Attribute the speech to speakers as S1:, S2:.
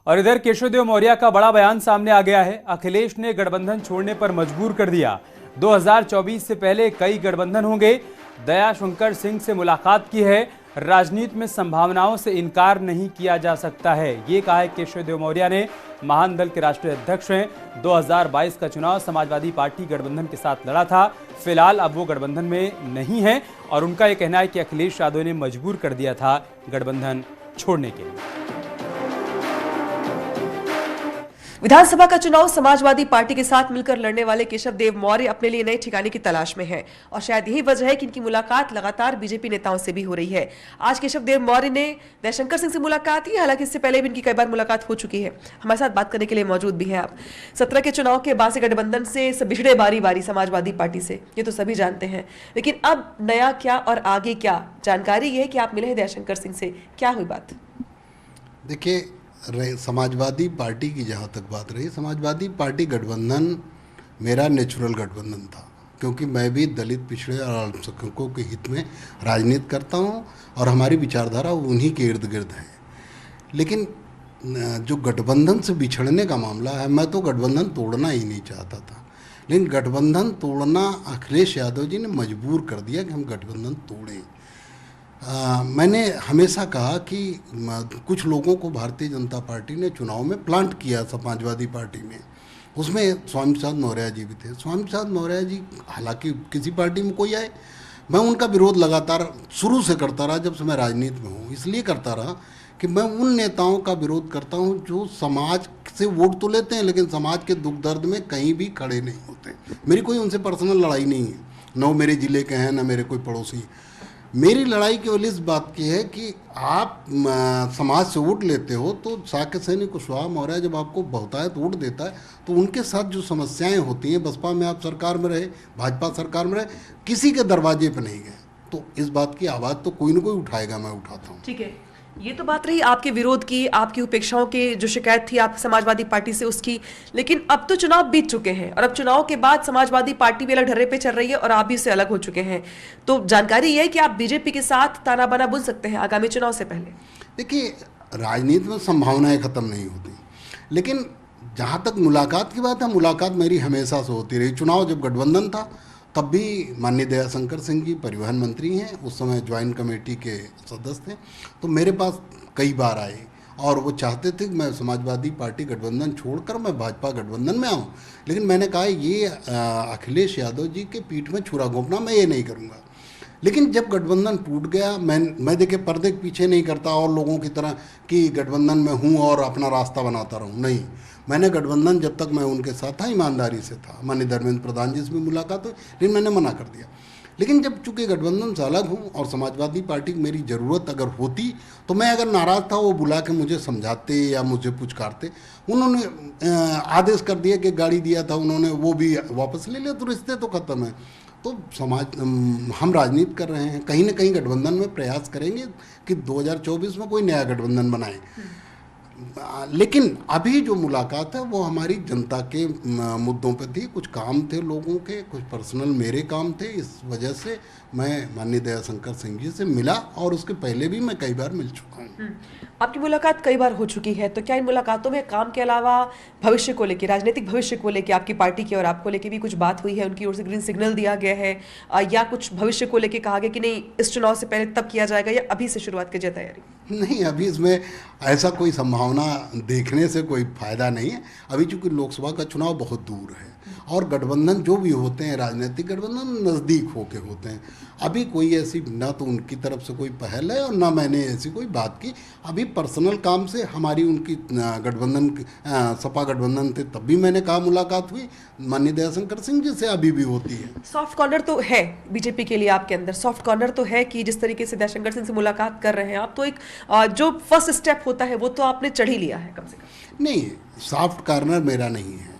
S1: और इधर केशवदेव मौर्य का बड़ा बयान सामने आ गया है। अखिलेश ने गठबंधन छोड़ने पर मजबूर कर दिया। 2024 से पहले कई गठबंधन होंगे। दयाशंकर सिंह से मुलाकात की है। राजनीति में संभावनाओं से इनकार नहीं किया जा सकता है, ये कहा है केशवदेव मौर्य ने। महान दल के राष्ट्रीय अध्यक्ष हैं। 2022 का चुनाव समाजवादी पार्टी गठबंधन के साथ लड़ा था। फिलहाल अब वो गठबंधन में नहीं है और उनका यह कहना है कि अखिलेश यादव ने मजबूर कर दिया था गठबंधन छोड़ने के लिए।
S2: विधानसभा का चुनाव समाजवादी पार्टी के साथ मिलकर लड़ने वाले केशवदेव मौर्य अपने लिए नए ठिकाने की तलाश में हैं और शायद यही वजह है कि इनकी मुलाकात लगातार बीजेपी नेताओं से भी हो रही है। आज केशवदेव मौर्य ने दयाशंकर सिंह से मुलाकात की, हालांकि इससे पहले भी इनकी कई बार मुलाकात हो चुकी है। हमारे साथ बात करने के लिए मौजूद भी हैं आप। 17 के चुनाव के बाद से गठबंधन से बिछड़े बारी बारी समाजवादी पार्टी से, ये तो सभी जानते हैं, लेकिन अब नया क्या और आगे क्या? जानकारी ये है कि आप मिले हैं दयाशंकर सिंह से, क्या हुई बात?
S3: देखिए, समाजवादी पार्टी की जहाँ तक बात रही, समाजवादी पार्टी गठबंधन मेरा नेचुरल गठबंधन था, क्योंकि मैं भी दलित, पिछड़े और अल्पसंख्यकों के हित में राजनीति करता हूँ और हमारी विचारधारा उन्हीं के इर्द गिर्द है। लेकिन जो गठबंधन से बिछड़ने का मामला है, मैं तो गठबंधन तोड़ना ही नहीं चाहता था, लेकिन गठबंधन तोड़ना अखिलेश यादव जी ने मजबूर कर दिया कि हम गठबंधन तोड़ें। मैंने हमेशा कहा कि कुछ लोगों को भारतीय जनता पार्टी ने चुनाव में प्लांट किया समाजवादी पार्टी में, उसमें स्वामी प्रसाद मौर्य जी भी थे। स्वामी प्रसाद मौर्य जी हालांकि किसी पार्टी में कोई आए, मैं उनका विरोध लगातार शुरू से करता रहा, जब से मैं राजनीति में हूँ। इसलिए करता रहा कि मैं उन नेताओं का विरोध करता हूँ जो समाज से वोट तो लेते हैं लेकिन समाज के दुख दर्द में कहीं भी खड़े नहीं होते। मेरी कोई उनसे पर्सनल लड़ाई नहीं है, न वो मेरे ज़िले के हैं न मेरे कोई पड़ोसी। मेरी लड़ाई केवल इस बात की है कि आप समाज से वोट लेते हो तो साक्य सैनिक कुशवाहा मौर्य जब आपको बहुतायत वोट देता है तो उनके साथ जो समस्याएं होती हैं, बसपा में आप सरकार में रहे, भाजपा सरकार में रहे, किसी के दरवाजे पर नहीं गए, तो इस बात की आवाज़ तो कोई ना कोई उठाएगा, मैं उठाता हूँ।
S2: ठीक है, ये तो बात रही आपके विरोध की, आपकी उपेक्षाओं की जो शिकायत थी आप समाजवादी पार्टी से उसकी, लेकिन अब तो चुनाव बीत चुके हैं और अब चुनाव के बाद समाजवादी पार्टी भी अलग ढर्रे पे चल रही है और आप भी इससे अलग हो चुके हैं। तो जानकारी ये है कि आप बीजेपी के साथ ताना बाना बुन सकते हैं आगामी चुनाव से पहले।
S3: देखिए, राजनीति में संभावनाएं खत्म नहीं होती, लेकिन जहाँ तक मुलाकात की बात है, मुलाकात मेरी हमेशा से होती रही। चुनाव जब गठबंधन था तब भी माननीय दयाशंकर सिंह जी परिवहन मंत्री हैं, उस समय ज्वाइंट कमेटी के सदस्य थे, तो मेरे पास कई बार आए और वो चाहते थे कि मैं समाजवादी पार्टी गठबंधन छोड़कर मैं भाजपा गठबंधन में आऊँ। लेकिन मैंने कहा ये अखिलेश यादव जी के पीठ में छुरा घोंपना, मैं ये नहीं करूँगा। लेकिन जब गठबंधन टूट गया, मैं देखिए पर्दे के पीछे नहीं करता और लोगों की तरह कि गठबंधन में हूँ और अपना रास्ता बनाता रहूँ, नहीं। मैंने गठबंधन जब तक मैं उनके साथ था ईमानदारी से था। माननीय धर्मेंद्र प्रधान जी से भी मुलाकात हुई, लेकिन मैंने मना कर दिया। लेकिन जब चूँकि गठबंधन से अलग हूँ और समाजवादी पार्टी की मेरी ज़रूरत अगर होती तो मैं अगर नाराज़ था, वो बुला के मुझे समझाते या मुझे पुचकारते। उन्होंने आदेश कर दिया कि गाड़ी दिया था उन्होंने, वो भी वापस ले लिया, तो रिश्ते तो ख़त्म है। तो हम राजनीति कर रहे हैं, कहीं ना कहीं गठबंधन में प्रयास करेंगे कि 2024 में कोई नया गठबंधन बनाए। लेकिन अभी जो मुलाकात है वो हमारी जनता के मुद्दों पर थी, कुछ काम थे लोगों के, कुछ पर्सनल मेरे काम थे, इस वजह से मैं माननीय दयाशंकर सिंह जी से मिला और उसके पहले भी मैं कई बार मिल चुका हूँ।
S2: आपकी मुलाकात कई बार हो चुकी है, तो क्या इन मुलाकातों में काम के अलावा भविष्य को लेकर, राजनीतिक भविष्य को लेकर आपकी पार्टी की और आपको लेकर भी कुछ बात हुई है? उनकी ओर से ग्रीन सिग्नल दिया गया है या कुछ भविष्य को लेकर कहा गया कि नहीं इस चुनाव से पहले तब किया जाएगा, या अभी से शुरुआत की तैयारी?
S3: नहीं, अभी इसमें ऐसा कोई संभावना देखने से कोई फायदा नहीं है। अभी चूंकि लोकसभा का चुनाव बहुत दूर है और गठबंधन जो भी होते हैं राजनीतिक गठबंधन नज़दीक होके होते हैं। अभी कोई ऐसी ना तो उनकी तरफ से कोई पहल है और ना मैंने ऐसी कोई बात की। अभी पर्सनल काम से हमारी उनकी गठबंधन सपा गठबंधन थे तब भी मैंने कहा मुलाकात हुई, माननीय दयाशंकर सिंह जी से अभी भी होती है।
S2: सॉफ्ट कॉर्नर तो है बीजेपी के लिए, आपके अंदर सॉफ्ट कॉर्नर तो है कि जिस तरीके से दयाशंकर सिंह से मुलाकात कर रहे हैं आप, तो एक जो फर्स्ट स्टेप होता है वो तो आपने चढ़ ही लिया है कम से कम।
S3: नहीं, सॉफ्ट कॉर्नर मेरा नहीं है।